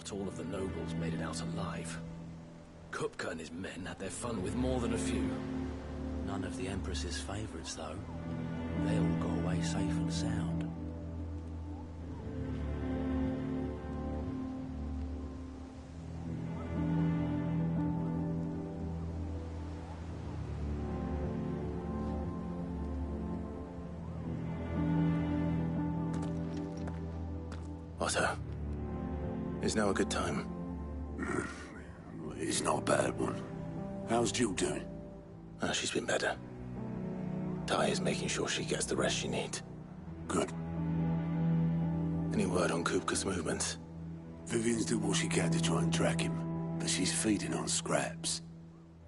Not all of the nobles made it out alive. Kupka and his men had their fun with more than a few. None of the Empress's favorites, though. They all got away safe and sound. Otto, is now a good time? It's not a bad one. How's Jill doing? She's been better. Ty is making sure she gets the rest she needs. Good. Any word on Kupka's movements? Vivian's did what she can to try and track him, but she's feeding on scraps.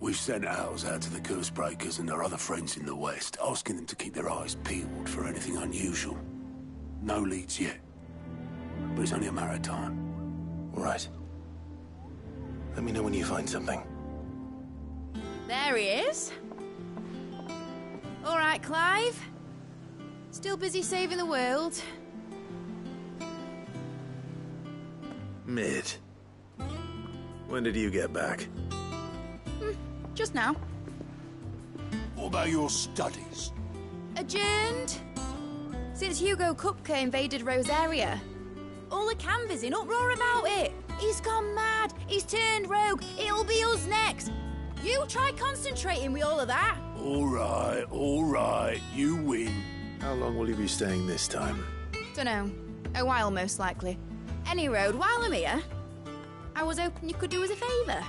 We've sent ours out to the Cursebreakers and their other friends in the West, asking them to keep their eyes peeled for anything unusual. No leads yet. But it's only a matter of time. Right. Let me know when you find something. There he is. All right, Clive. Still busy saving the world. Mid. When did you get back? Just now. What about your studies? Adjourned. Since Hugo Kupka invaded Rosaria. All the canvassers in uproar about it. He's gone mad. He's turned rogue. It'll be us next. You try concentrating with all of that. All right. You win. How long will you be staying this time? Dunno. A while, most likely. Any road, while I'm here, I was hoping you could do us a favour.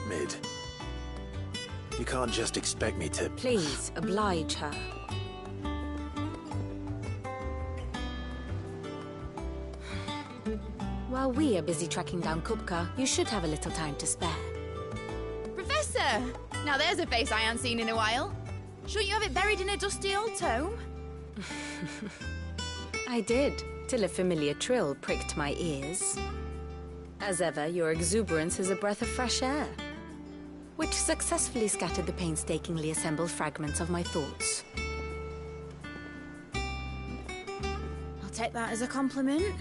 Mid. You can't just expect me to... Please, oblige her. While we are busy tracking down Kupka, you should have a little time to spare. Professor! Now there's a face I haven't seen in a while. Shouldn't you have it buried in a dusty old tome? I did, till a familiar trill pricked my ears. As ever, your exuberance is a breath of fresh air, which successfully scattered the painstakingly assembled fragments of my thoughts. I'll take that as a compliment.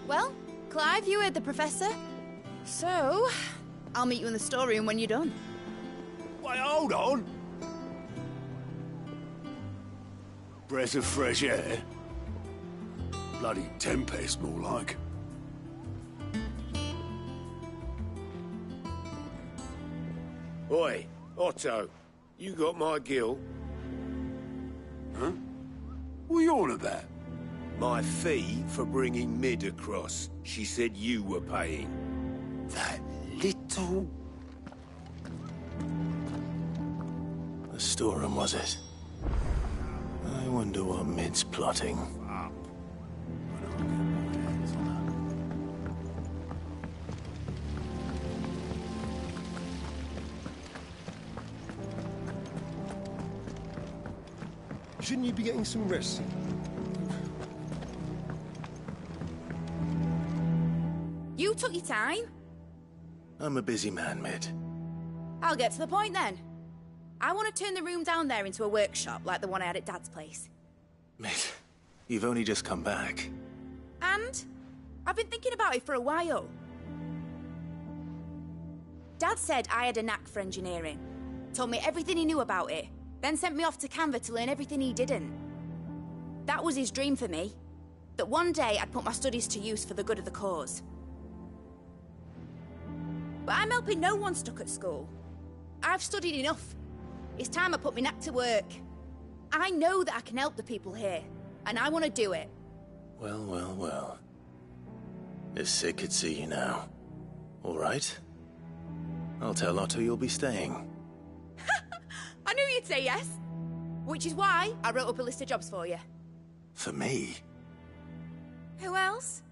Well, Clive, you heard the Professor. So, I'll meet you in the storeroom when you're done. Wait, hold on. Breath of fresh air? Bloody tempest, more like. Oi, Otto, you got my gill? Huh? What are you on about? My fee for bringing Mid across. She said you were paying. That little... The storeroom, was it? I wonder what Mid's plotting. Shouldn't you be getting some rest? You took your time. I'm a busy man, Mid. I'll get to the point then. I want to turn the room down there into a workshop like the one I had at Dad's place. Mid, you've only just come back. And I've been thinking about it for a while. Dad said I had a knack for engineering. Told me everything he knew about it. Then sent me off to Canva to learn everything he didn't. That was his dream for me. That one day I'd put my studies to use for the good of the cause. But I'm helping no one stuck at school. I've studied enough. It's time I put my knack to work. I know that I can help the people here, and I want to do it. Well. If Sid could see you now. All right? I'll tell Otto you'll be staying. I knew you'd say yes. Which is why I wrote up a list of jobs for you. For me? Who else?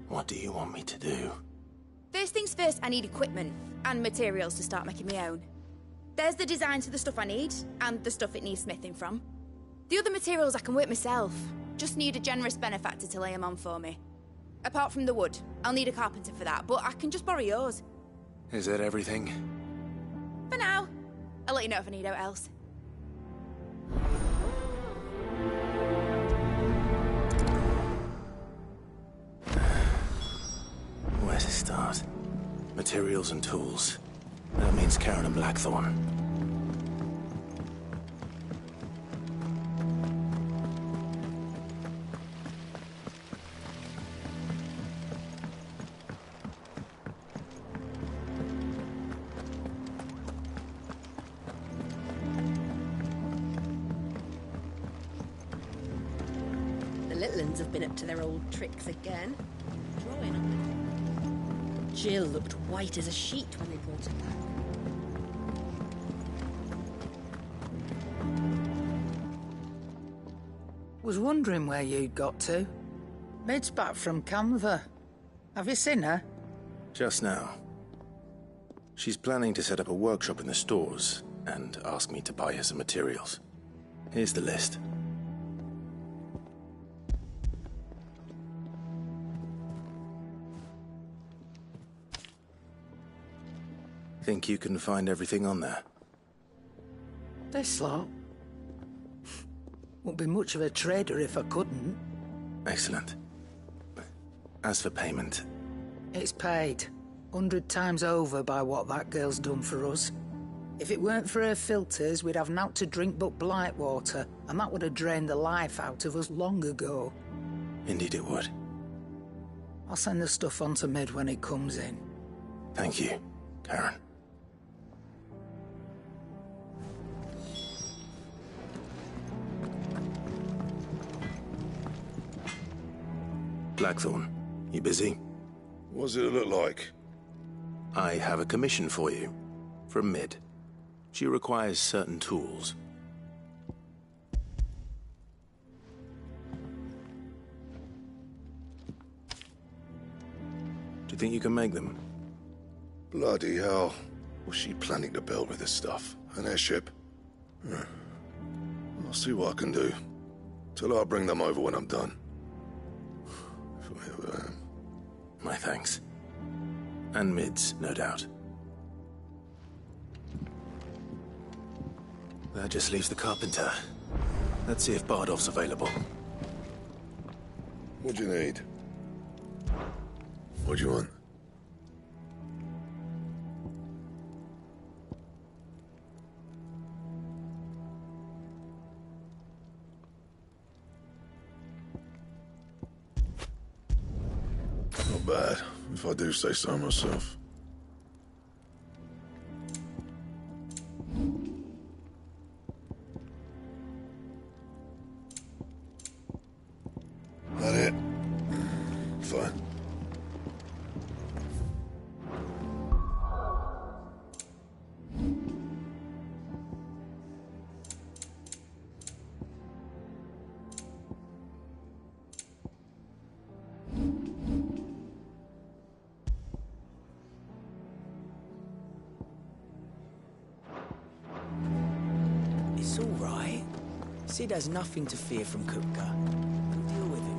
What do you want me to do? First things first, I need equipment and materials to start making my own. There's the designs for the stuff I need, and the stuff it needs smithing from. The other materials I can work myself. Just need a generous benefactor to lay them on for me. Apart from the wood, I'll need a carpenter for that, but I can just borrow yours. Is that everything? For now. I'll let you know if I need out else. materials and tools. That means Karen and Blackthorn. The little uns have been up to their old tricks again. Drawing on them. Jill looked white as a sheet when they brought her back. Was wondering where you'd got to. Mid's back from Canva. Have you seen her? Just now. She's planning to set up a workshop in the stores and ask me to buy her some materials. Here's the list. Think you can find everything on there? This lot. Wouldn't be much of a trader if I couldn't. Excellent. As for payment... It's paid. 100 times over by what that girl's done for us. If it weren't for her filters, we'd have naught to drink but blight water, and that would have drained the life out of us long ago. Indeed it would. I'll send the stuff on to Mid when it comes in. Thank you, Karen. Blackthorn, you busy? What's it look like? I have a commission for you. From Mid. She requires certain tools. Do you think you can make them? Bloody hell. What's she planning to build with this stuff? An airship? I'll see what I can do. Tell her I'll bring them over when I'm done. My thanks. And Mid's, no doubt. That just leaves the carpenter. Let's see if Bardolph's available. What do you need? What do you want? Not bad, if I do say so myself. That it? Fine. It's all right. Sid has nothing to fear from Kupka. We'll deal with him.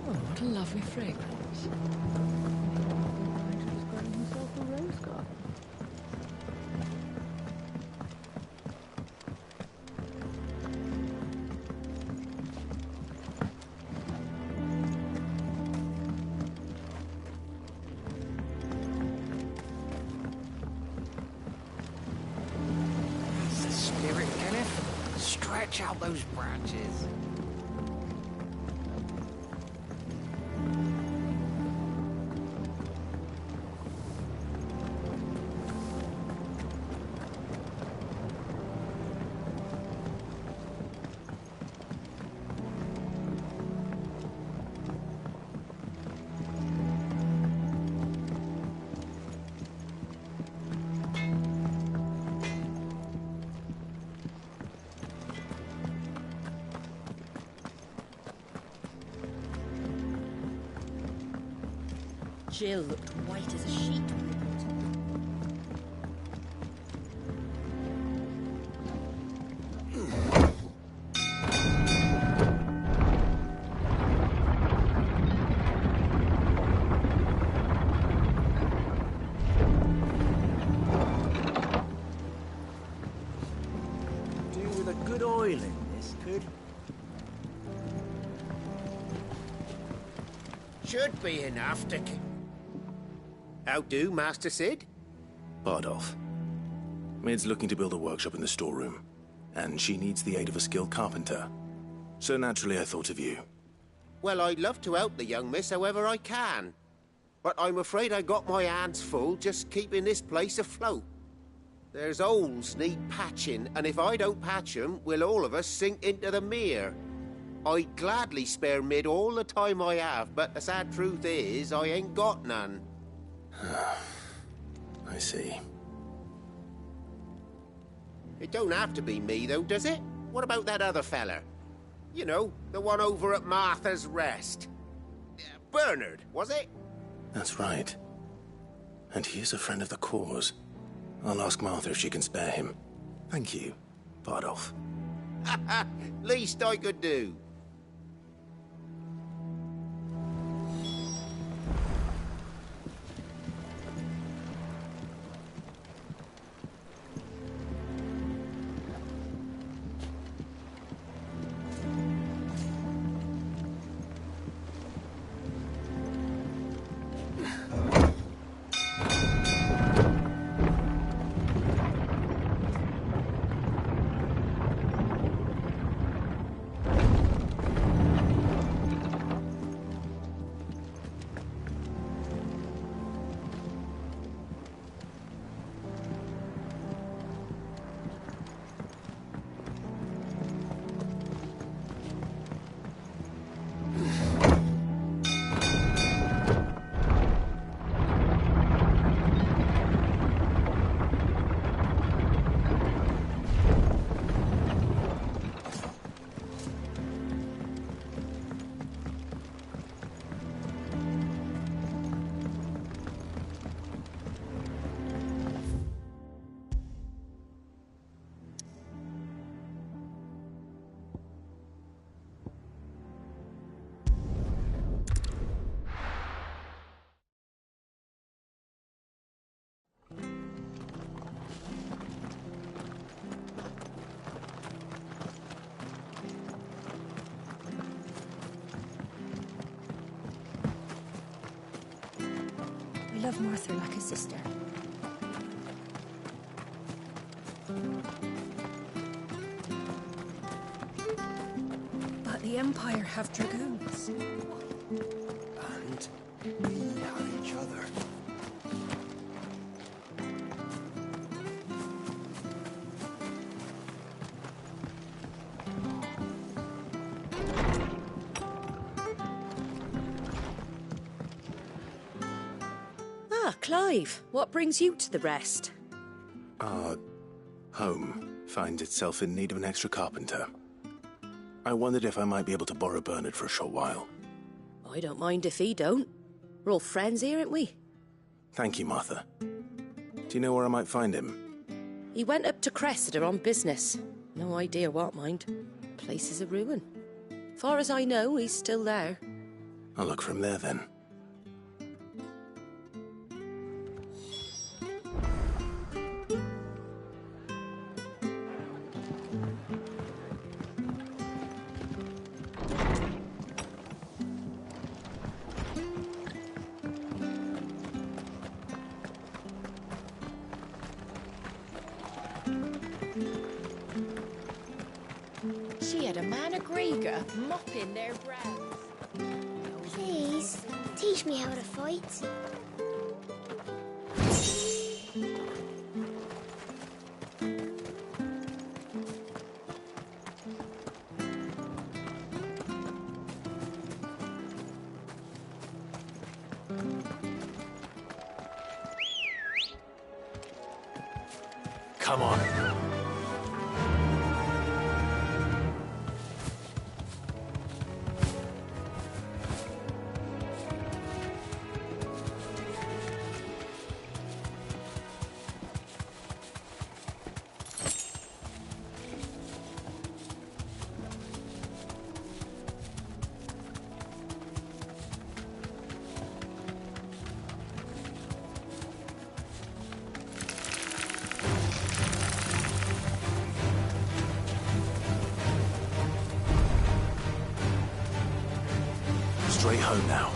What a lovely fragrance. He's growing himself a rose garden. That's the spirit, Kenneth. Stretch out those branches. Jill looked white as a sheet when they brought her. Do with a good oil in this, could? Should be enough to... How do, Master Sid? Bardolph. Mid's looking to build a workshop in the storeroom, and she needs the aid of a skilled carpenter. So naturally I thought of you. Well, I'd love to help the young miss however I can. But I'm afraid I got my hands full just keeping this place afloat. There's holes need patching, and if I don't patch them, we'll all of us sink into the mere. I'd gladly spare Mid all the time I have, but the sad truth is, I ain't got none. I see. It don't have to be me, though, does it? What about that other fella? You know, the one over at Martha's Rest. Bernard, was it? That's right. And he is a friend of the cause. I'll ask Martha if she can spare him. Thank you, Bardolph. Least I could do. I love Martha like a sister. But the Empire have dragoons. And we have each other. Ah, Clive, what brings you to the Rest? Our home finds itself in need of an extra carpenter. I wondered if I might be able to borrow Bernard for a short while. I don't mind if he don't. We're all friends here, aren't we? Thank you, Martha. Do you know where I might find him? He went up to Cressida on business. No idea what, mind. Place is a ruin. Far as I know, he's still there. I'll look for him there then. She had a man of Grieger mopping their brows. Please, teach me how to fight. Come on. straight home now.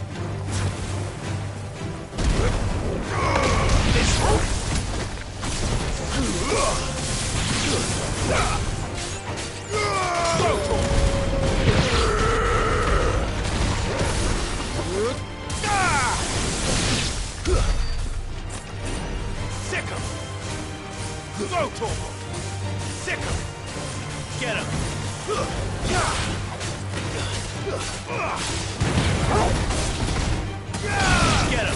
Sick 'em! Go to him! Sick 'em! Get him! Get him!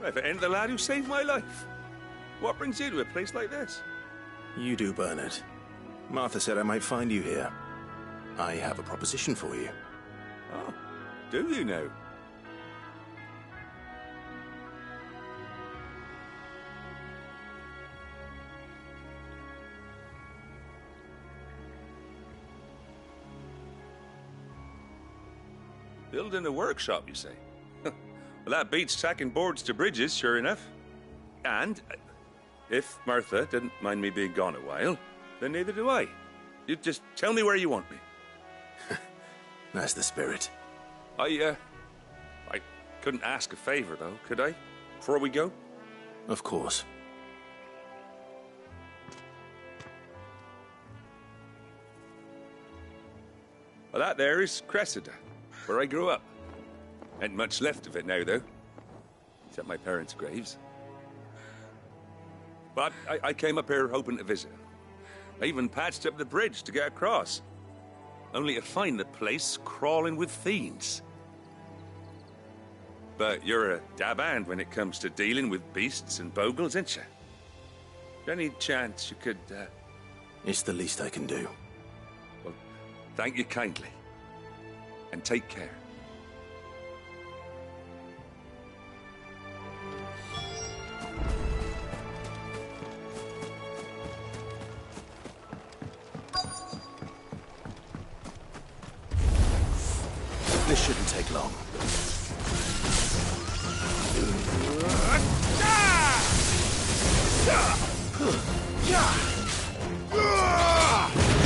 If it ain't the lad who saved my life. What brings you to a place like this? You do, Bernard. Martha said I might find you here. I have a proposition for you. Oh, do you now? Building a workshop, you say? Well, that beats tacking boards to bridges, sure enough. And if Martha didn't mind me being gone a while, then neither do I. You just tell me where you want me. That's the spirit. I couldn't ask a favor, though, could I? Before we go? Of course. Well, that there is Cressida, where I grew up. Ain't much left of it now, though. Except my parents' graves. But I came up here hoping to visit. I even patched up the bridge to get across. Only to find the place crawling with fiends. But you're a dab hand when it comes to dealing with beasts and bogles, ain't you? Any chance you could, It's the least I can do. Well, thank you kindly. And take care. This shouldn't take long.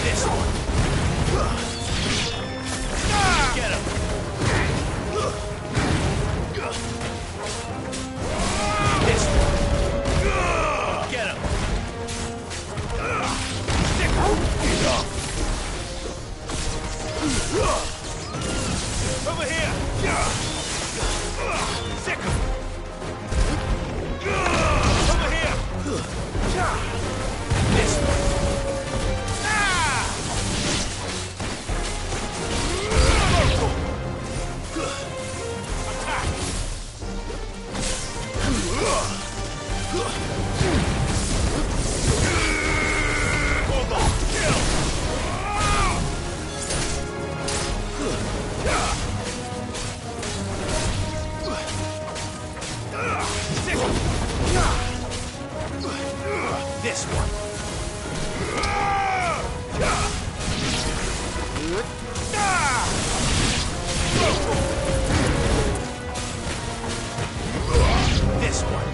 This one. Get him. This one. Get him. Stick him. Over here! Sick him! Over here! This one! Attack! Hold on! Kill! This one. This one.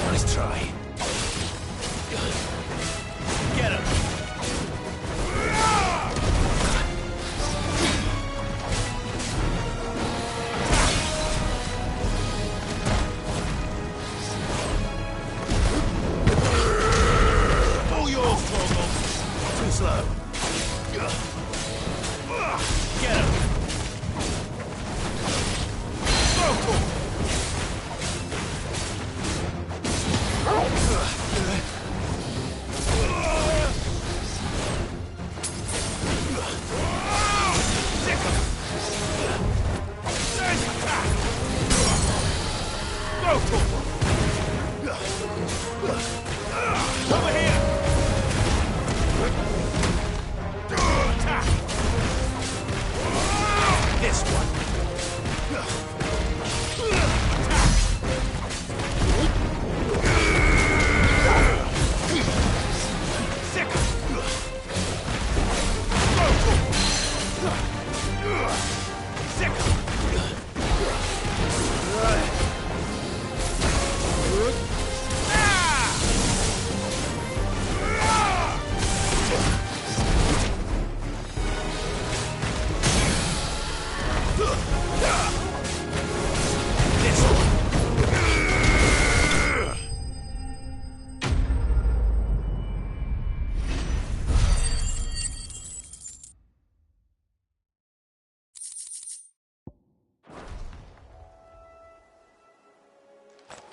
Nice try. Get him. Slow. Get him. Throw to him. Over here! This one.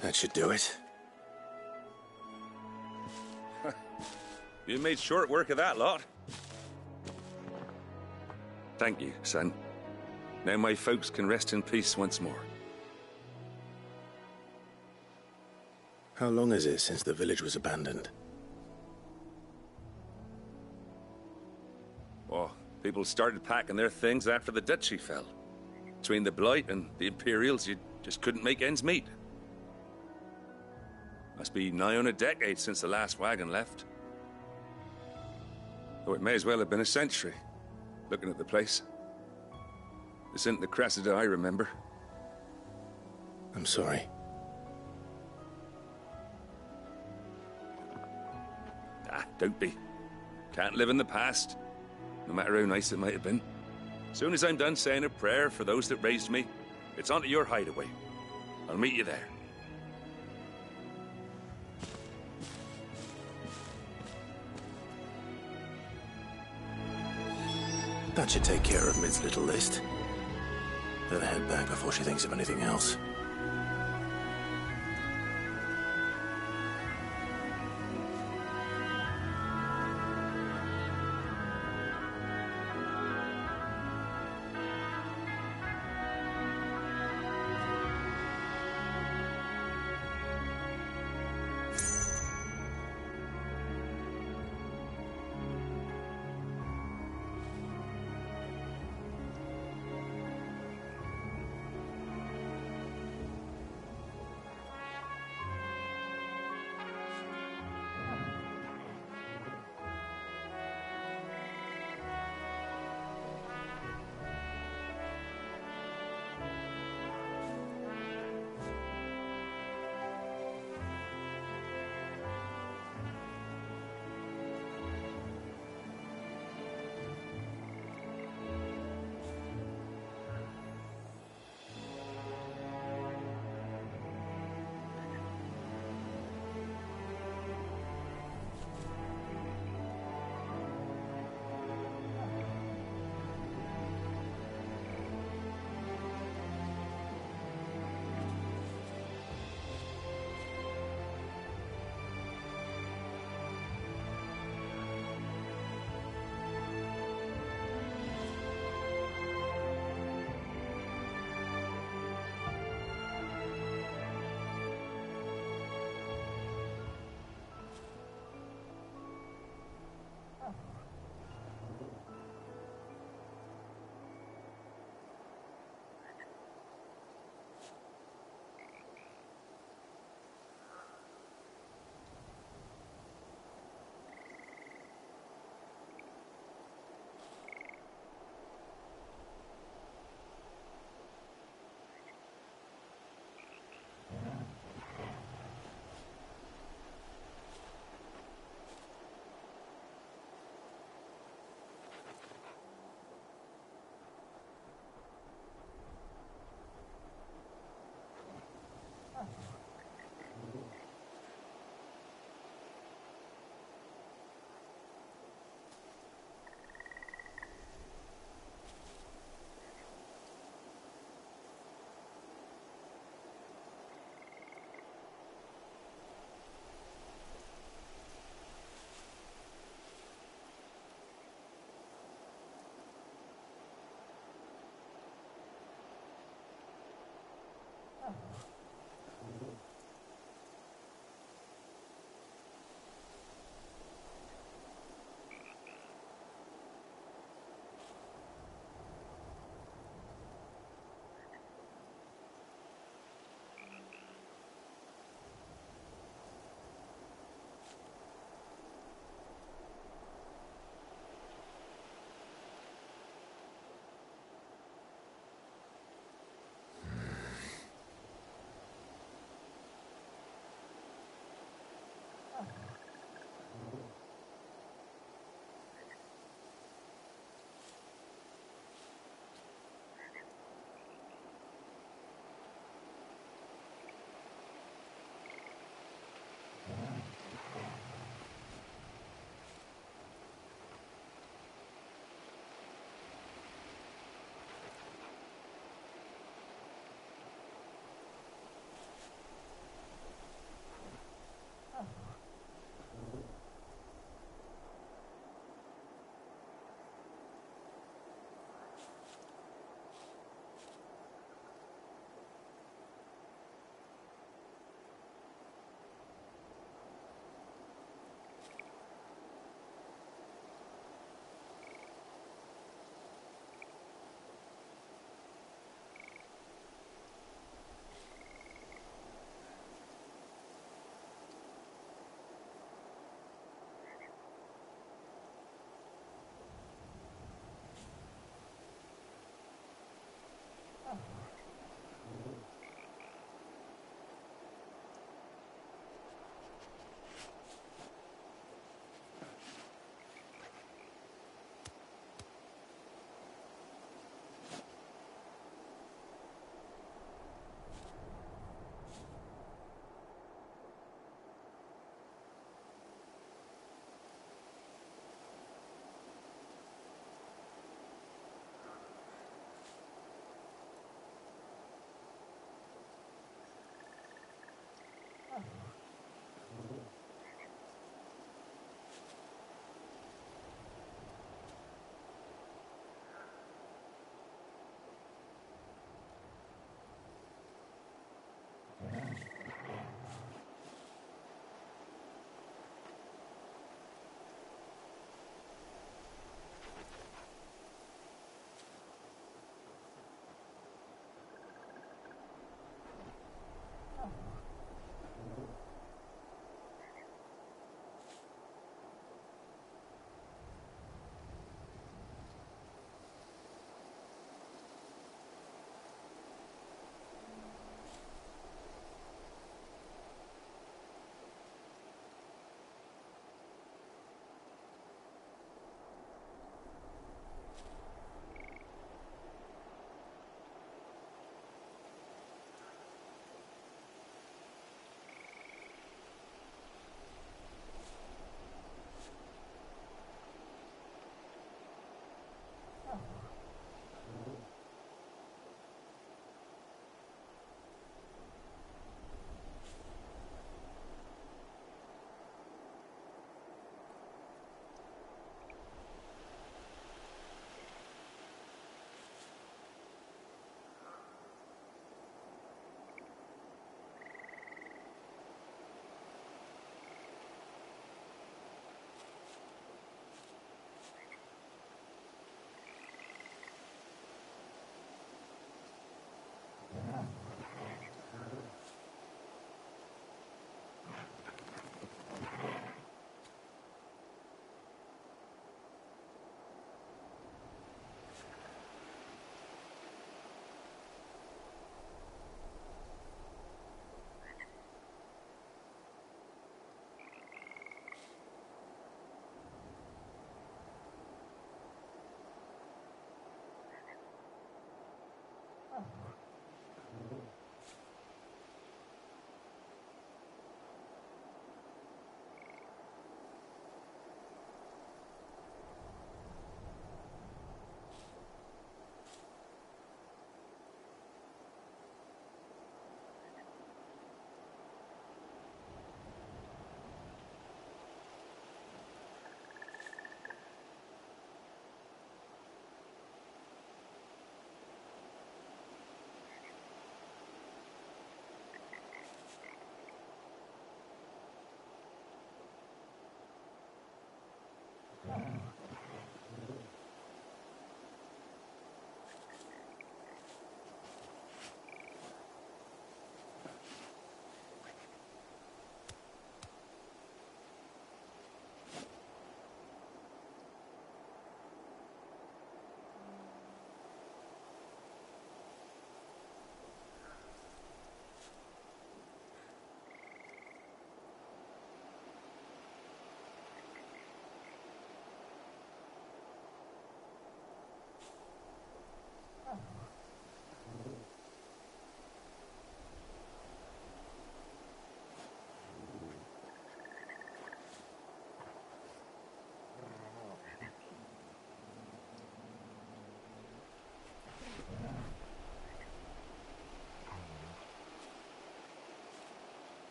That should do it. You made short work of that lot. Thank you, son. Now my folks can rest in peace once more. How long is it since the village was abandoned? Oh, people started packing their things after the duchy fell. Between the Blight and the Imperials, you just couldn't make ends meet. Must be nigh on a decade since the last wagon left. Oh, it may as well have been a century, looking at the place. This isn't the Cressida I remember. I'm sorry. Ah, don't be. Can't live in the past, no matter how nice it might have been. Soon as I'm done saying a prayer for those that raised me, it's on to your hideaway. I'll meet you there. That should take care of Mid's little list. Better head back before she thinks of anything else.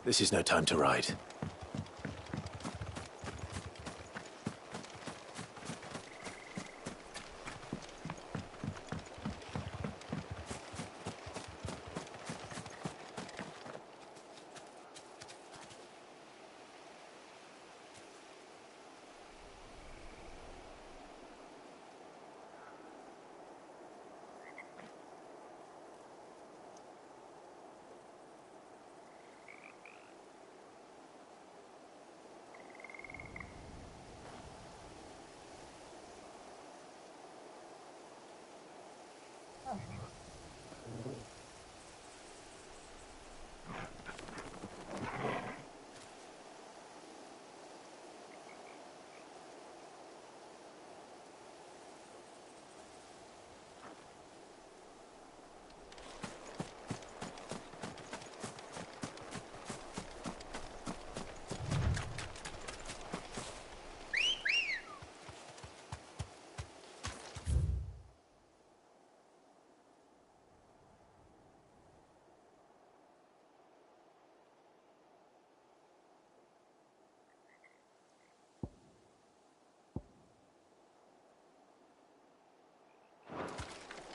This is no time to ride.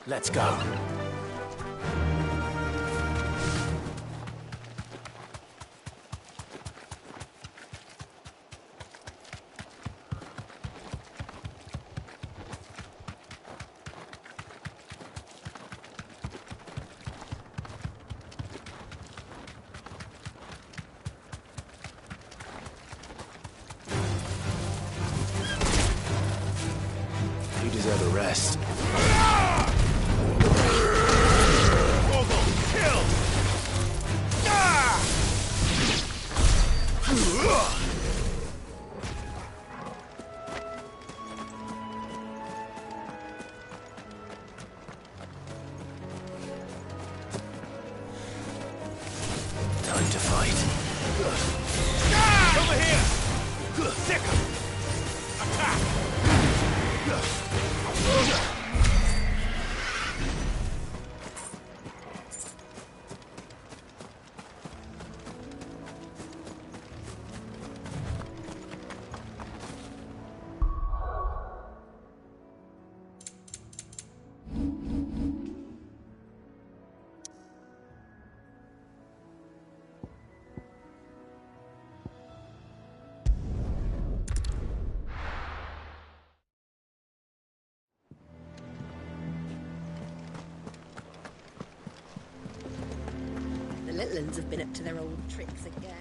Let's go. You deserve a rest. Time to fight. Over here! Sick! Attack! The Litlins have been up to their old tricks again.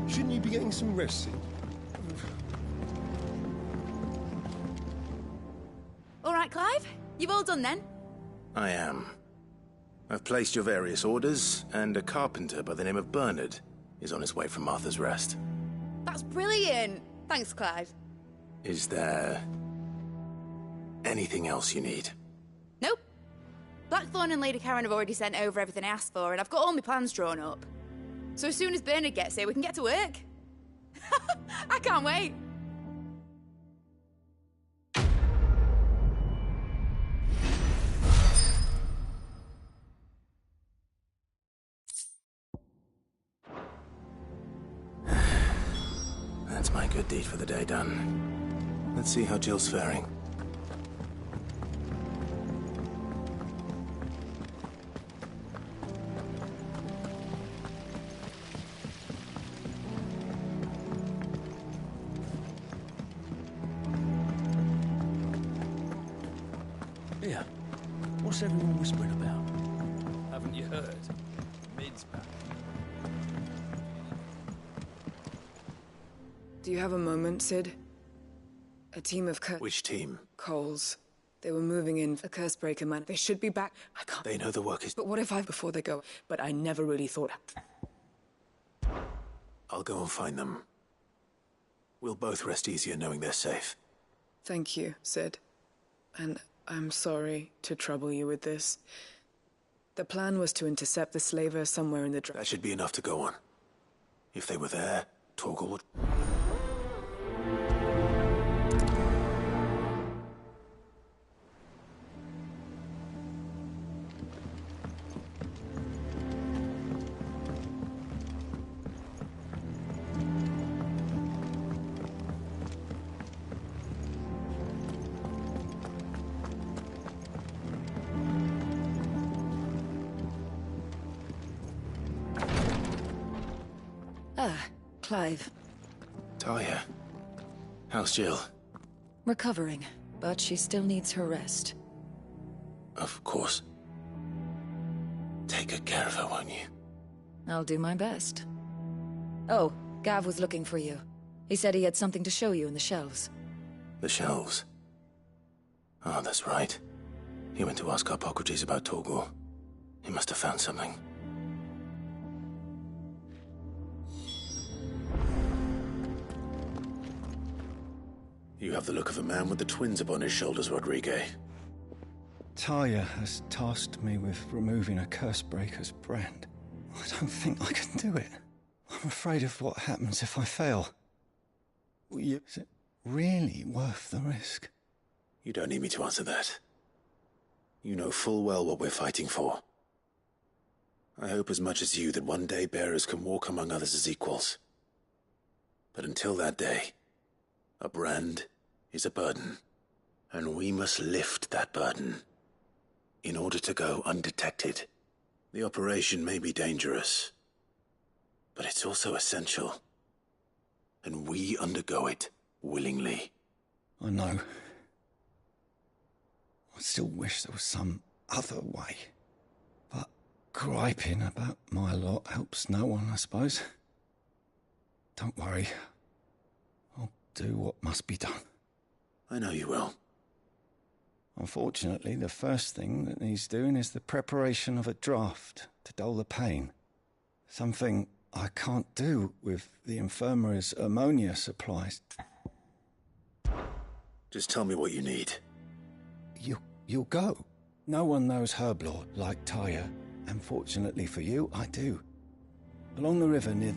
Shouldn't you be getting some rest soon? All right, Clive. You've all done then? I am. I've placed your various orders, and a carpenter by the name of Bernard is on his way from Martha's Rest. That's brilliant. Thanks, Clive. Is there anything else you need? Nope. Blackthorn and Lady Karen have already sent over everything I asked for, and I've got all my plans drawn up. So as soon as Bernard gets here, we can get to work. I can't wait. That's my good deed for the day done. Let's see how Jill's faring. Yeah. What's everyone whispering about? Haven't you heard? Mid's back. Do you have a moment, Sid? A team of Which team? Coles. They were moving in a Cursebreaker man. They should be back. I can't. They know the work is... But what if before they go? But I never really thought... I'll go and find them. We'll both rest easier knowing they're safe. Thank you, Sid. And I'm sorry to trouble you with this. The plan was to intercept the slaver somewhere in the... That should be enough to go on. If they were there, Torgal would... Ah, Clive. Talia. How's Jill? Recovering, but she still needs her rest. Of course. Take good care of her, won't you? I'll do my best. Oh, Gav was looking for you. He said he had something to show you in the shelves. The shelves? Oh, that's right. He went to ask Harpocrates about Torgal. He must have found something. You have the look of a man with the twins upon his shoulders, Rodrigue. Talia has tasked me with removing a Cursebreaker's brand. I don't think I can do it. I'm afraid of what happens if I fail. Is it really worth the risk? You don't need me to answer that. You know full well what we're fighting for. I hope as much as you that one day bearers can walk among others as equals. But until that day, a brand is a burden, and we must lift that burden in order to go undetected. The operation may be dangerous, but it's also essential, and we undergo it willingly. I know. I still wish there was some other way, but griping about my lot helps no one, I suppose. Don't worry. I'll do what must be done. I know you will. Unfortunately, the first thing that needs doing is the preparation of a draft to dull the pain. Something I can't do with the infirmary's ammonia supplies. Just tell me what you need. You'll go. No one knows Herblord like Talia, and fortunately for you, I do. Along the river near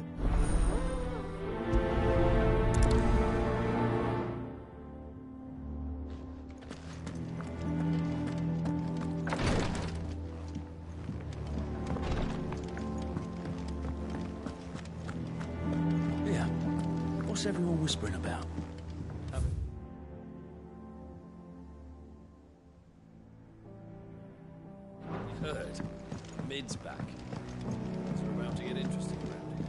What's everyone whispering about? You heard? Mid's back. Things are about to get interesting around here.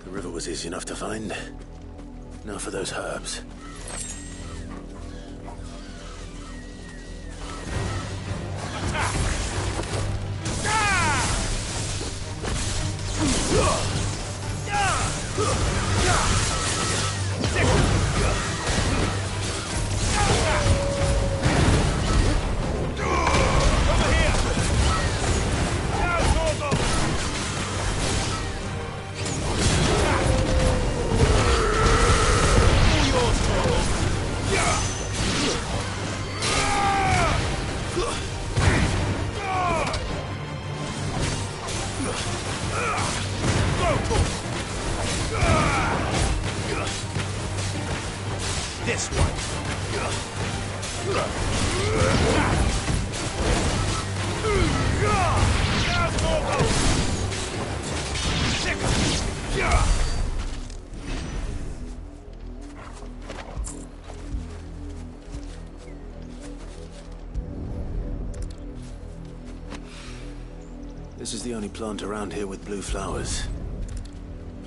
The river was easy enough to find. Now for those herbs. This one. This is the only plant around here with blue flowers.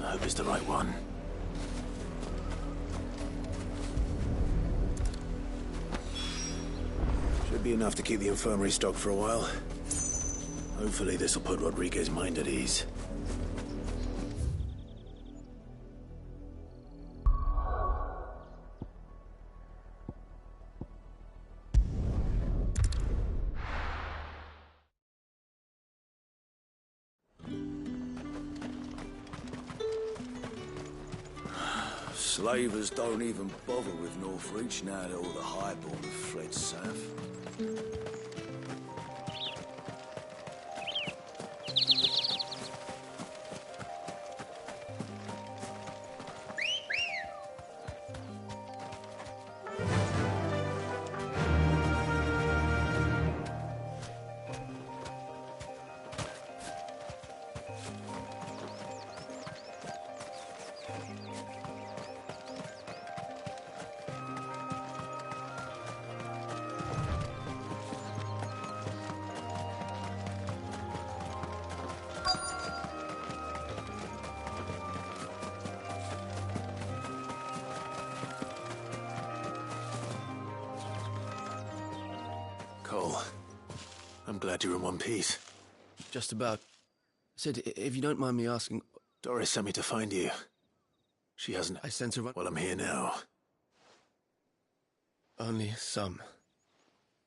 I hope it's the right one. Should be enough to keep the infirmary stocked for a while. Hopefully this will put Rodriguez's mind at ease. Slavers don't even bother with Northreach now that all the highborn have fled south. Cole, I'm glad you're in one piece. Just about. Sid, if you don't mind me asking... Doris sent me to find you. She hasn't... I sent her... Well, I'm here now. Only some.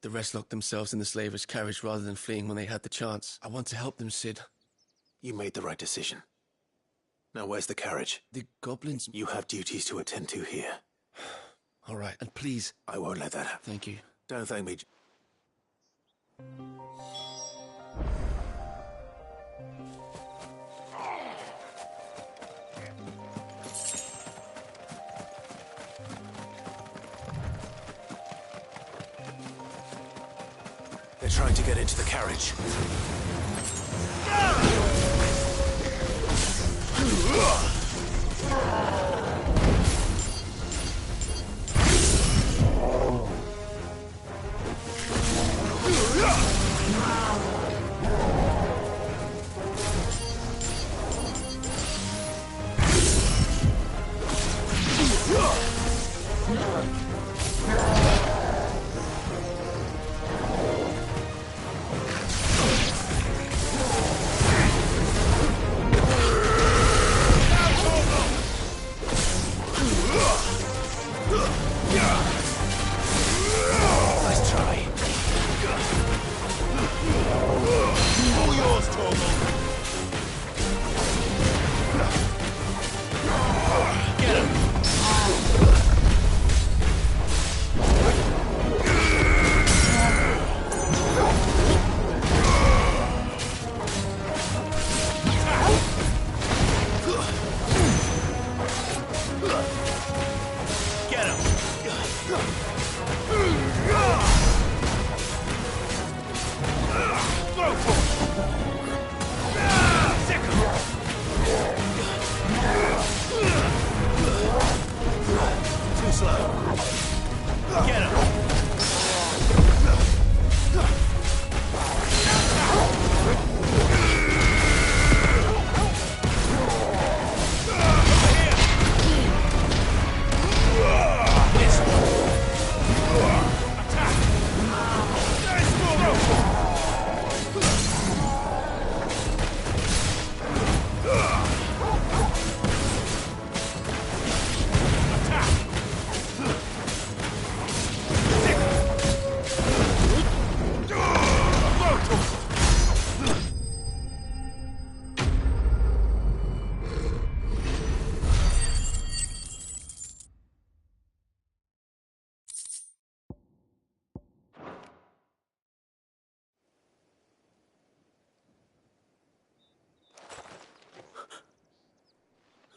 The rest locked themselves in the slaver's carriage rather than fleeing when they had the chance. I want to help them, Sid. You made the right decision. Now where's the carriage? The goblins... You have duties to attend to here. All right, and please... I won't let that happen. Thank you. Don't thank me. They're trying to get into the carriage.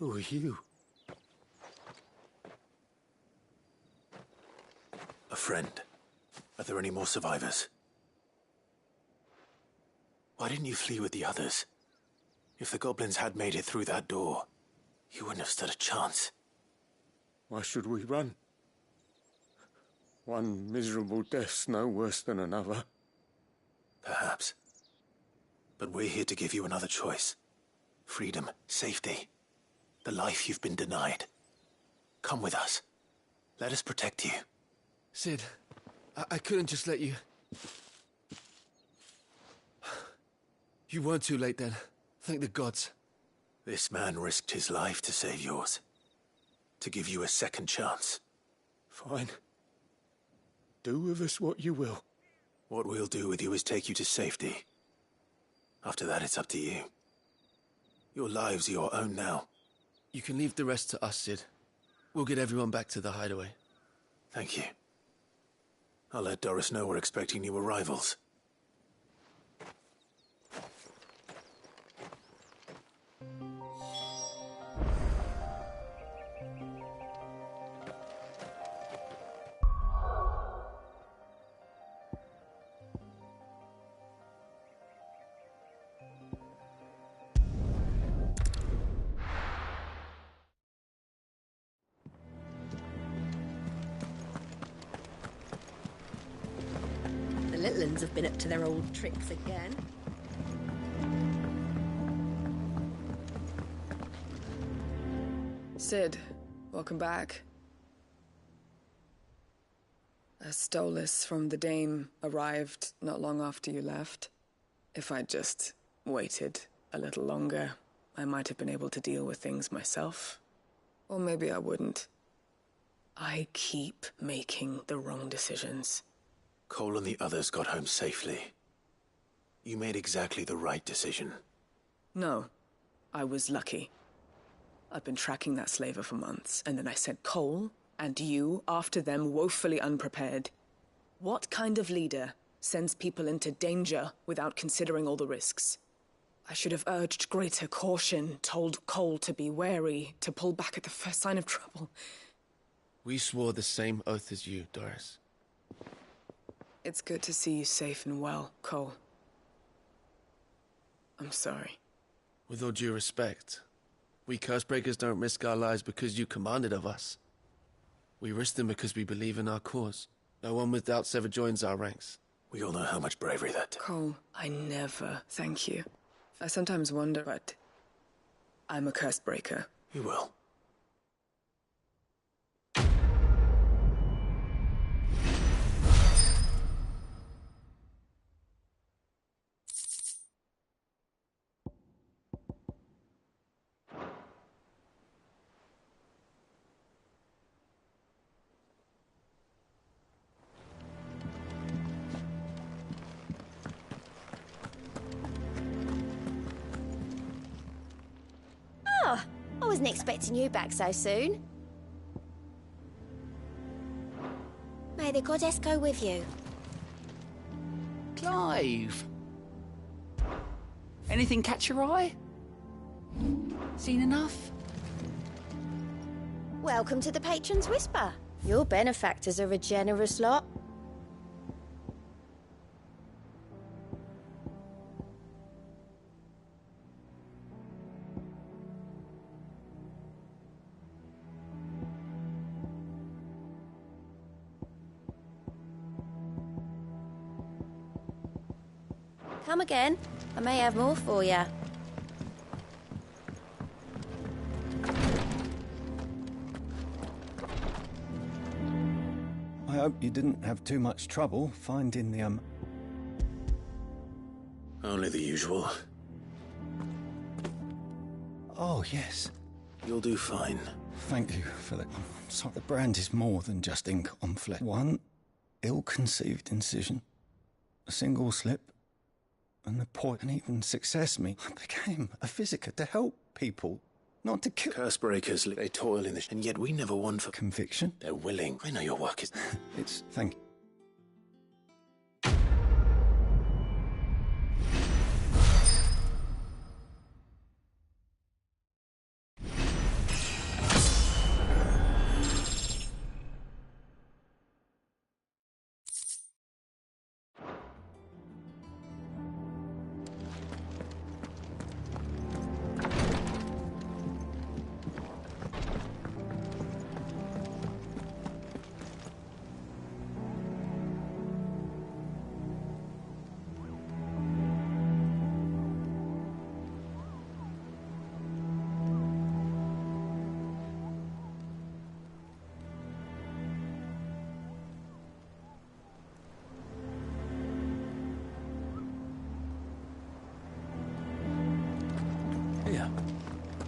Who are you? A friend. Are there any more survivors? Why didn't you flee with the others? If the goblins had made it through that door, you wouldn't have stood a chance. Why should we run? One miserable death's no worse than another. Perhaps. But we're here to give you another choice. Freedom, safety. The life you've been denied. Come with us. Let us protect you. Sid, I couldn't just let you... You weren't too late then. Thank the gods. This man risked his life to save yours. To give you a second chance. Fine. Do with us what you will. What we'll do with you is take you to safety. After that, it's up to you. Your lives are your own now. You can leave the rest to us, Sid. We'll get everyone back to the hideaway. Thank you. I'll let Doris know we're expecting new arrivals. The Litlins have been up to their old tricks again. Sid, welcome back. A Stolas from the Dame arrived not long after you left. If I'd just waited a little longer, I might have been able to deal with things myself. Or maybe I wouldn't. I keep making the wrong decisions. Cole and the others got home safely. You made exactly the right decision. No, I was lucky. I've been tracking that slaver for months, and then I sent Cole and you after them woefully unprepared. What kind of leader sends people into danger without considering all the risks? I should have urged greater caution, told Cole to be wary, to pull back at the first sign of trouble. We swore the same oath as you, Doris. It's good to see you safe and well, Cole. I'm sorry. With all due respect, we Cursebreakers don't risk our lives because you commanded of us. We risk them because we believe in our cause. No one with doubts ever joins our ranks. We all know how much bravery that took. Cole, I never thank you. I sometimes wonder, but I'm a Cursebreaker. You will. Oh, I wasn't expecting you back so soon. May the goddess go with you. Clive! Anything catch your eye? Seen enough? Welcome to the Patron's Whisper. Your benefactors are a generous lot. Come again. I may have more for you. I hope you didn't have too much trouble finding the, Only the usual. Oh, yes. You'll do fine. Thank you, Philip. I'm sorry. The brand is more than just ink on flesh. One ill-conceived incision, a single slip, and the point, and even success me. I became a physicker to help people, not to kill. Cursebreakers, they toil in this, and yet we never won for conviction. They're willing. I know your work is... It's... Thank you.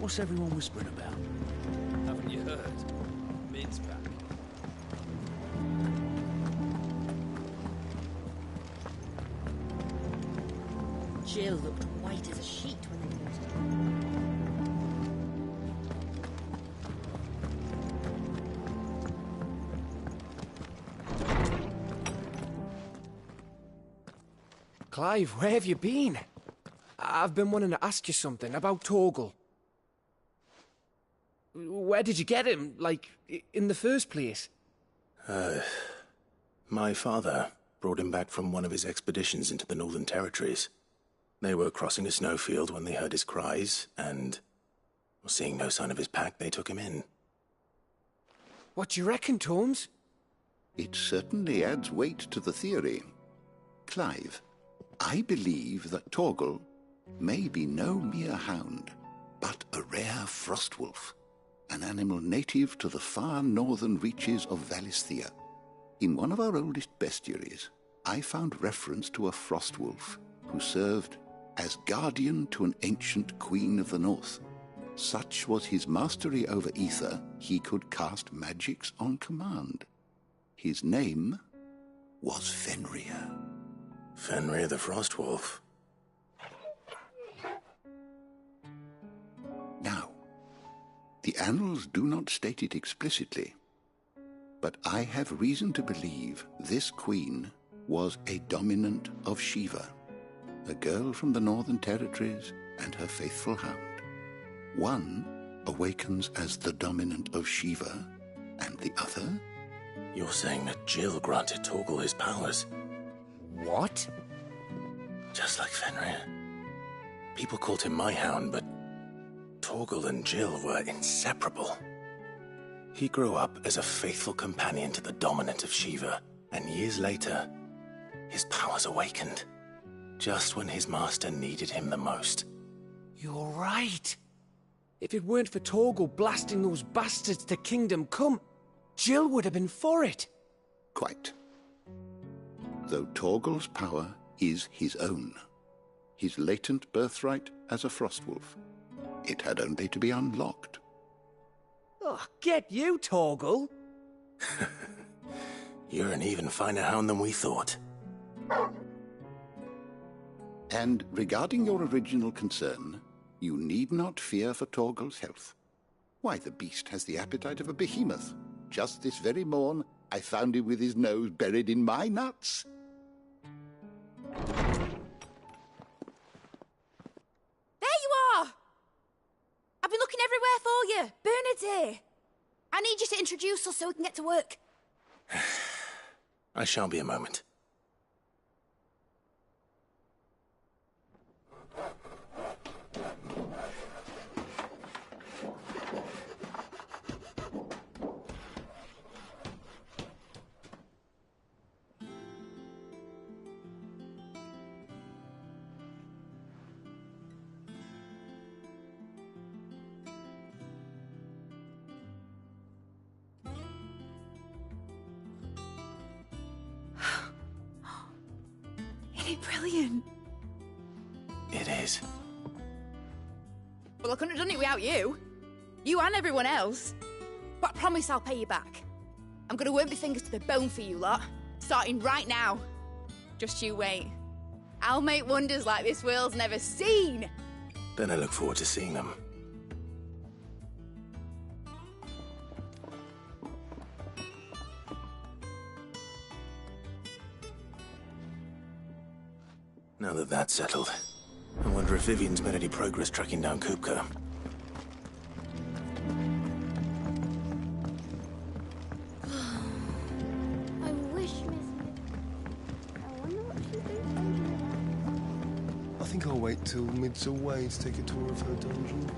What's everyone whispering about? Haven't you heard? Mid's back. Jill looked white as a sheet when they brought Clive, where have you been? I've been wanting to ask you something about Torgal. Where did you get him, like, in the first place? My father brought him back from one of his expeditions into the Northern Territories. They were crossing a snowfield when they heard his cries, and, seeing no sign of his pack, they took him in. What do you reckon, Torms? It certainly adds weight to the theory. Clive, I believe that Torgal may be no mere hound, but a rare frostwolf, an animal native to the far northern reaches of Valisthea. In one of our oldest bestiaries, I found reference to a frostwolf who served as guardian to an ancient queen of the north. Such was his mastery over ether, he could cast magics on command. His name was Fenrir. Fenrir the Frostwolf. Now, the annals do not state it explicitly, but I have reason to believe this queen was a dominant of Shiva, a girl from the Northern Territories and her faithful hound. One awakens as the dominant of Shiva, and the other? You're saying that Jill granted Torgal his powers? What? Just like Fenrir. People called him my hound, but Torgal and Jill were inseparable. He grew up as a faithful companion to the dominant of Shiva, and years later, his powers awakened, just when his master needed him the most. You're right. If it weren't for Torgal blasting those bastards to Kingdom Come, Jill would have been for it. Quite. Though Torgal's power is his own, his latent birthright as a frostwolf, it had only to be unlocked. Oh, get you, Torgal! You're an even finer hound than we thought. And regarding your original concern, you need not fear for Torgal's health. Why, the beast has the appetite of a behemoth. Just this very morn, I found him with his nose buried in my nuts. There you are! I've been looking everywhere for you. Bernard's here. I need you to introduce us so we can get to work. I shall be a moment. Isn't it brilliant? It is. Well, I couldn't have done it without you. You and everyone else. But I promise I'll pay you back. I'm gonna work my fingers to the bone for you lot, starting right now. Just you wait. I'll make wonders like this world's never seen. Then I look forward to seeing them. Now that that's settled, I wonder if Vivian's made any progress tracking down Kupka. I wish Miss... I wonder what she's doing. I think I'll wait till Mid's away to take a tour of her dungeon.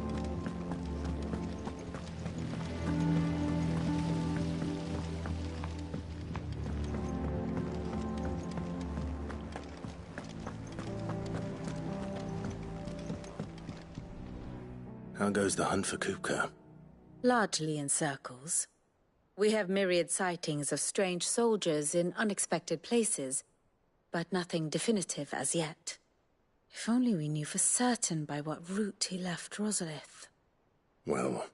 How goes the hunt for Kupka? Largely in circles. We have myriad sightings of strange soldiers in unexpected places, but nothing definitive as yet. If only we knew for certain by what route he left Rosalith. Well,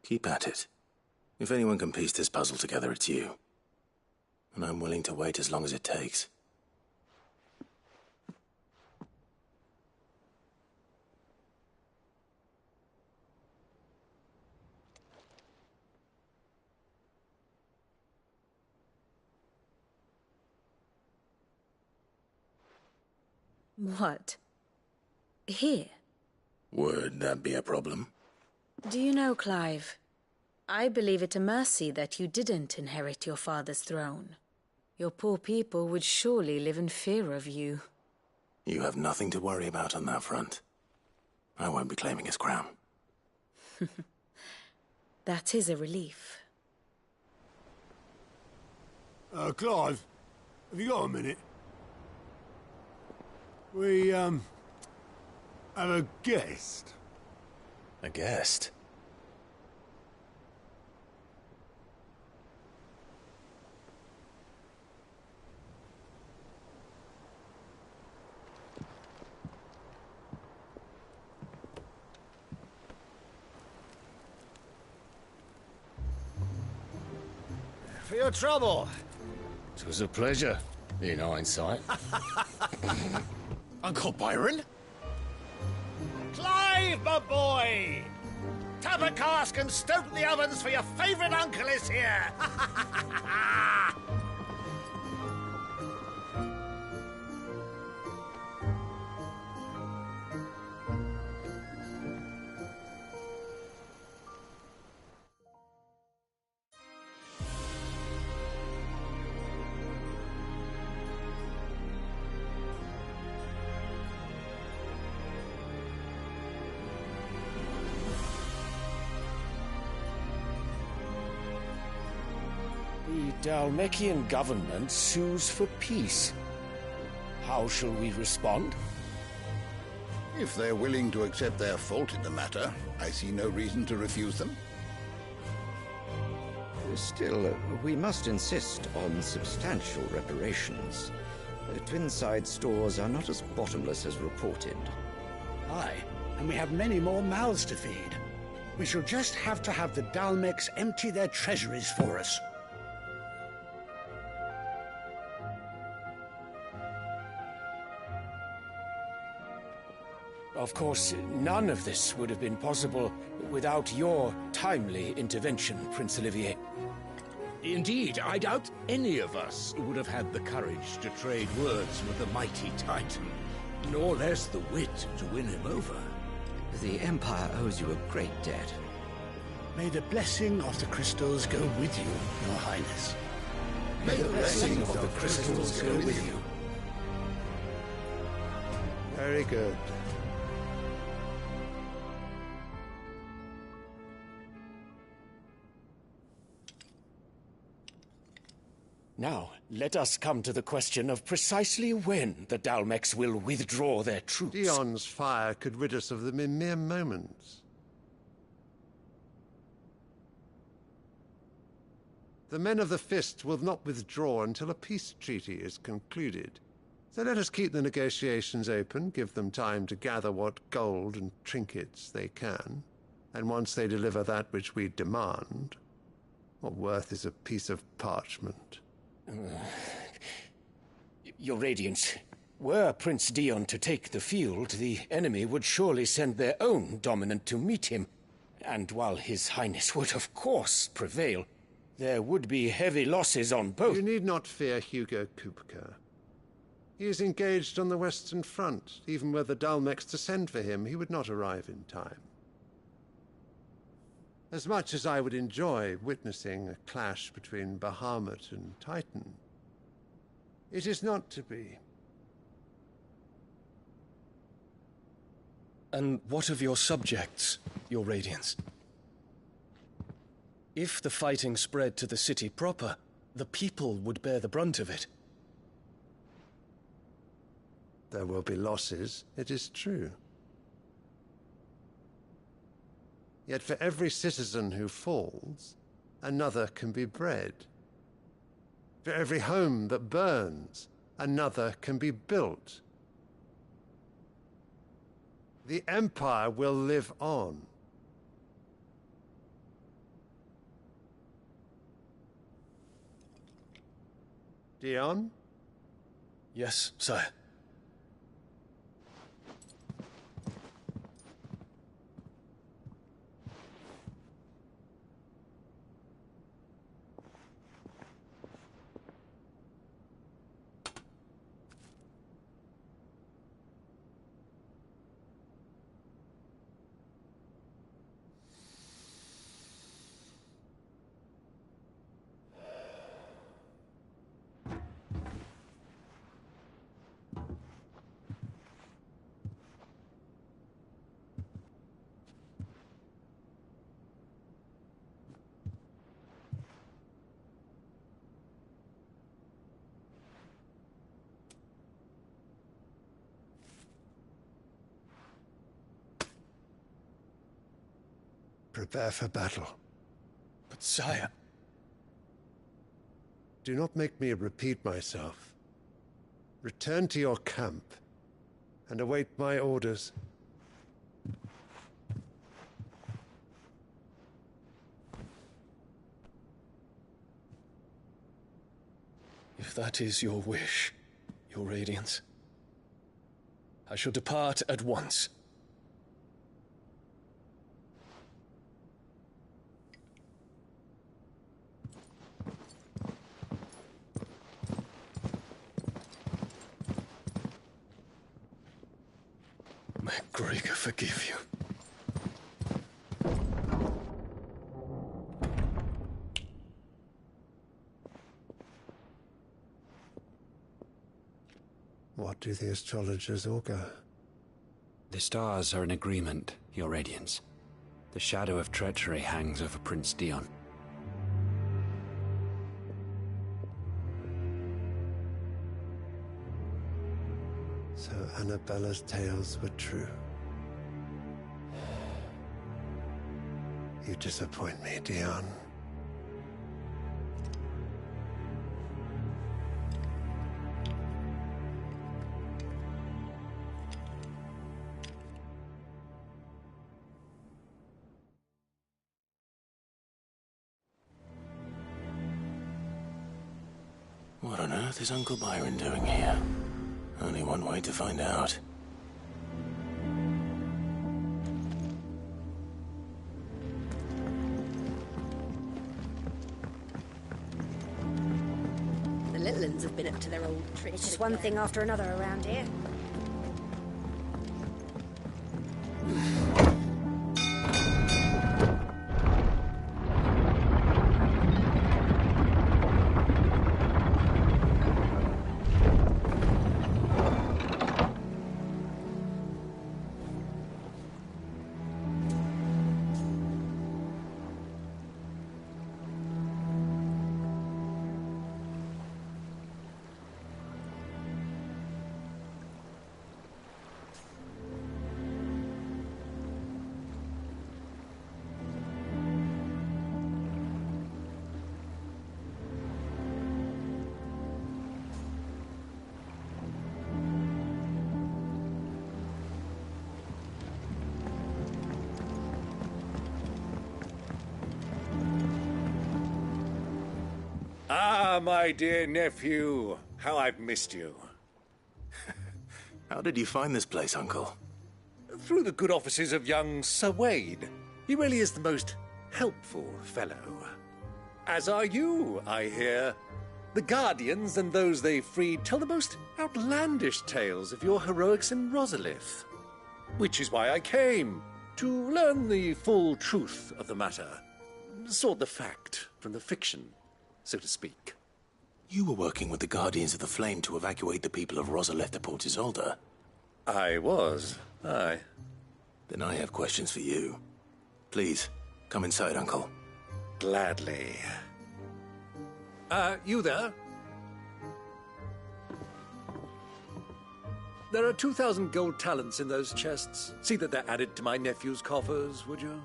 keep at it. If anyone can piece this puzzle together, it's you. And I'm willing to wait as long as it takes. What? Here? Would that be a problem? Do you know, Clive, I believe it a mercy that you didn't inherit your father's throne. Your poor people would surely live in fear of you. You have nothing to worry about on that front. I won't be claiming his crown. That is a relief. Clive, have you got a minute? We, have a guest. A guest? For your trouble. It was a pleasure, in hindsight. Uncle Byron? Clive, my boy! Tap a cask and stoke the ovens, for your favourite uncle is here! The Dalmekian government sues for peace. How shall we respond? If they're willing to accept their fault in the matter, I see no reason to refuse them. Still, we must insist on substantial reparations. Twinside stores are not as bottomless as reported. Aye, and we have many more mouths to feed. We shall just have to have the Dalmecs empty their treasuries for us. Of course, none of this would have been possible without your timely intervention, Prince Olivier. Indeed, I doubt any of us would have had the courage to trade words with the mighty Titan, nor less the wit to win him over. The Empire owes you a great debt. May the blessing of the crystals go with you, Your Highness. May the blessing of the crystals go with you. Very good. Now, let us come to the question of precisely when the Dalmecs will withdraw their troops. Dion's fire could rid us of them in mere moments. The men of the Fist will not withdraw until a peace treaty is concluded. So let us keep the negotiations open, give them time to gather what gold and trinkets they can, and once they deliver that which we demand, what worth is a piece of parchment? Your Radiance, were Prince Dion to take the field, the enemy would surely send their own dominant to meet him. And while His Highness would of course prevail, there would be heavy losses on both. You need not fear Hugo Kupka. He is engaged on the Western Front. Even were the Dalmecs to send for him, he would not arrive in time. As much as I would enjoy witnessing a clash between Bahamut and Titan, it is not to be. And what of your subjects, Your Radiance? If the fighting spread to the city proper, the people would bear the brunt of it. There will be losses, it is true. Yet for every citizen who falls, another can be bred. For every home that burns, another can be built. The Empire will live on. Dion? Yes, sire. Prepare for battle. But sire... Do not make me repeat myself. Return to your camp and await my orders. If that is your wish, Your Radiance, I shall depart at once. May Gregor forgive you. What do the astrologers augur? The stars are in agreement, Your Radiance. The shadow of treachery hangs over Prince Dion. So Annabella's tales were true. You disappoint me, Dion. What on earth is Uncle Byron doing here? Only one way to find out. The little ones have been up to their old tricks. It's just one thing after another around here. Ah, my dear nephew, how I've missed you. How did you find this place, Uncle? Through the good offices of young Sir Wade. He really is the most helpful fellow. As are you, I hear. The Guardians and those they freed tell the most outlandish tales of your heroics in Rosalith. Which is why I came, to learn the full truth of the matter. Sort the fact from the fiction, so to speak. You were working with the Guardians of the Flame to evacuate the people of Rosalith to Port Isolde. I was, aye. Then I have questions for you. Please, come inside, Uncle. Gladly. You there? There are 2,000 gold talents in those chests. See that they're added to my nephew's coffers, would you?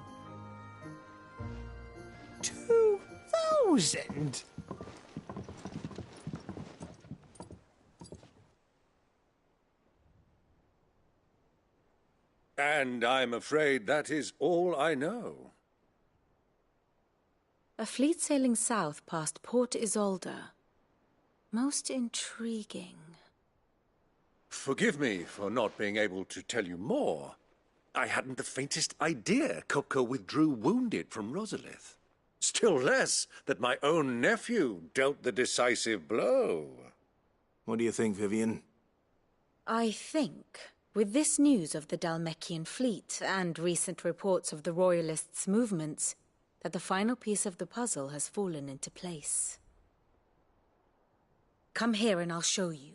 2,000? And I'm afraid that is all I know. A fleet sailing south past Port Isolde. Most intriguing. Forgive me for not being able to tell you more. I hadn't the faintest idea Kupka withdrew wounded from Rosalith. Still less that my own nephew dealt the decisive blow. What do you think, Vivian? I think, with this news of the Dhalmekian fleet and recent reports of the Royalists' movements, that the final piece of the puzzle has fallen into place. Come here and I'll show you.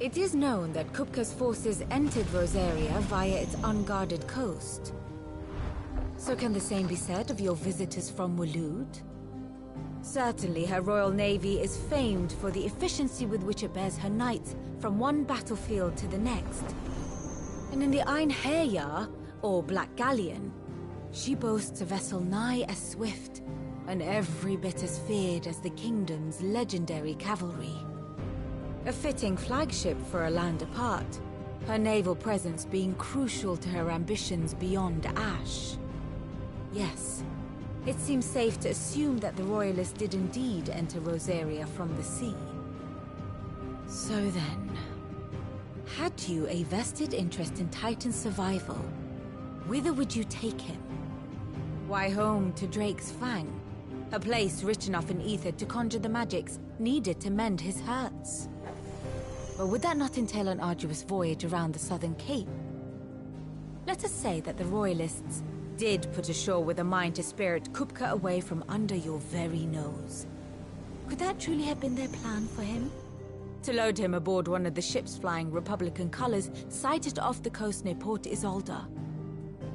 It is known that Kupka's forces entered Rosaria via its unguarded coast. So can the same be said of your visitors from Waloed? Certainly her Royal Navy is famed for the efficiency with which it bears her knights from one battlefield to the next. And in the Einherjar, or Black Galleon, she boasts a vessel nigh as swift and every bit as feared as the kingdom's legendary cavalry. A fitting flagship for a land apart, her naval presence being crucial to her ambitions beyond Ash. Yes, it seems safe to assume that the Royalists did indeed enter Rosaria from the sea. So then, had you a vested interest in Titan's survival, whither would you take him? Why, home to Drake's Fang, a place rich enough in ether to conjure the magics needed to mend his hurts. But would that not entail an arduous voyage around the southern cape? Let us say that the Royalists did put ashore with a mind to spirit Kupka away from under your very nose. Could that truly have been their plan for him? To load him aboard one of the ships flying Republican colors sighted off the coast near Port Isolde.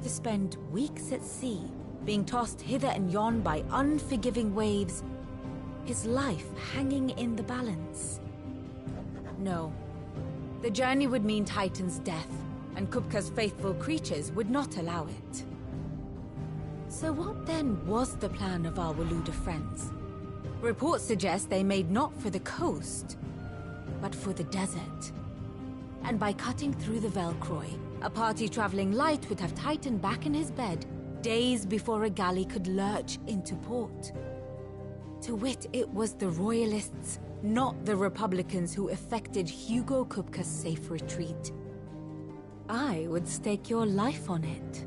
To spend weeks at sea, being tossed hither and yon by unforgiving waves, his life hanging in the balance. No. The journey would mean Titan's death, and Kupka's faithful creatures would not allow it. So what then was the plan of our Waluda friends? Reports suggest they made not for the coast, but for the desert. And by cutting through the Velcroy, a party traveling light would have Titan back in his bed days before a galley could lurch into port. To wit, it was the Royalists, not the Republicans, who effected Hugo Kupka's safe retreat. I would stake your life on it.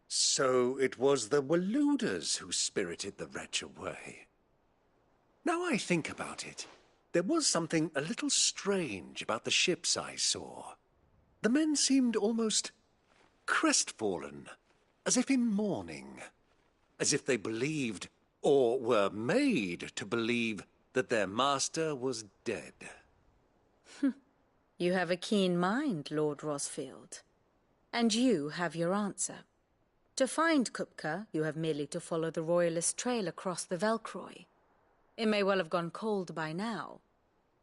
So it was the Waludas who spirited the wretch away. Now I think about it, there was something a little strange about the ships I saw. The men seemed almost crestfallen, as if in mourning, as if they believed, or were made to believe, that their master was dead. You have a keen mind, Lord Rosfield. And you have your answer. To find Kupka, you have merely to follow the Royalist trail across the Velcroy. It may well have gone cold by now,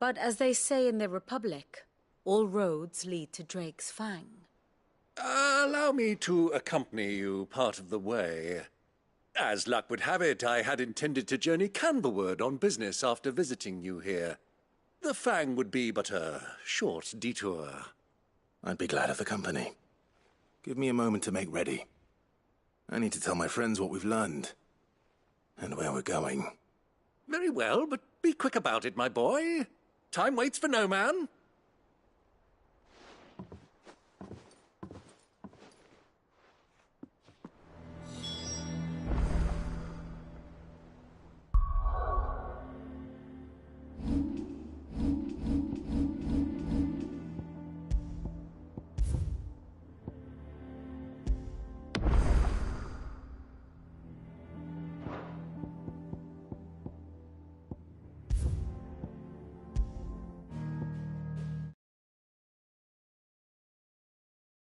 but as they say in the Republic, all roads lead to Drake's Fang. Allow me to accompany you part of the way. As luck would have it, I had intended to journey Canberward on business after visiting you here. The Fang would be but a short detour. I'd be glad of the company. Give me a moment to make ready. I need to tell my friends what we've learned, and where we're going. Very well, but be quick about it, my boy. Time waits for no man.